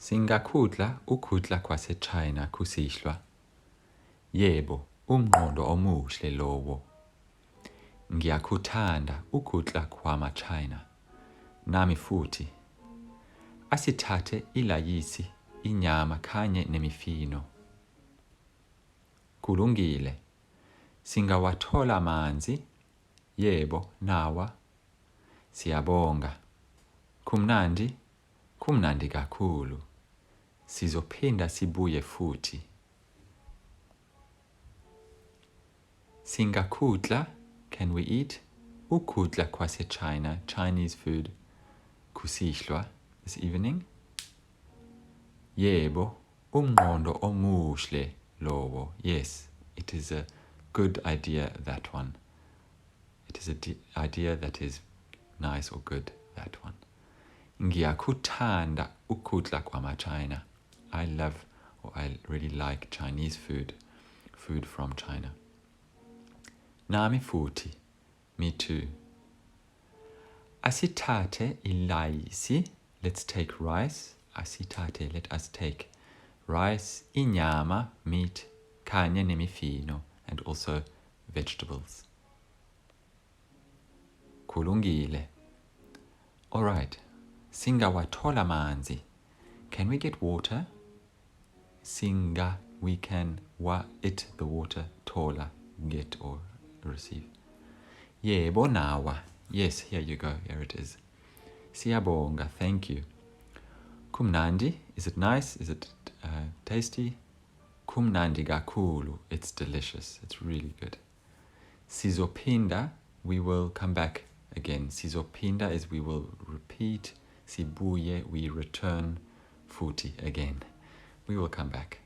Singakudla ukudla kwase-China kusihlwa. Yebo, umqondo omuhle lowo. Ngiyakuthanda ukudla kwama-China. Nami futhi. Asithathe ilayisi, inyama kanye nemifino. Kulungile. Singawathola amanzi. Yebo, nawa. Siyabonga. Kumnandi? Kumnandi kakhulu. Sizophinda sibuye futhi. Singakudla, can we eat? Ukudla kwase-China, Chinese food. Kusihlwa, this evening. Yebo, umqondo omuhle lowo. Yes, it is a good idea, that one. It is an idea that is nice or good, that one. Ngiyakuthanda ukudla kwama-China. I love, or I really like Chinese food. Food from China. Nami futhi. Me too. Asithathe ilayisi. Let's take rice. Asithathe, let us take rice, inyama, meat, kanye nemifino, and also vegetables. Kulungile. All right. Singawathola manzi. Can we get water? Singa, we can it the water, thola, get or receive. Yebo nawa. Yes, here you go. Here it is. Siyabonga. Thank you. Kumnandi. Is it nice? Is it tasty? Kumnandi kakhulu. It's delicious. It's really good. Sizophinda. We will come back again. Sizophinda is we will repeat. Sibuye, we return. Futhi again. We will come back.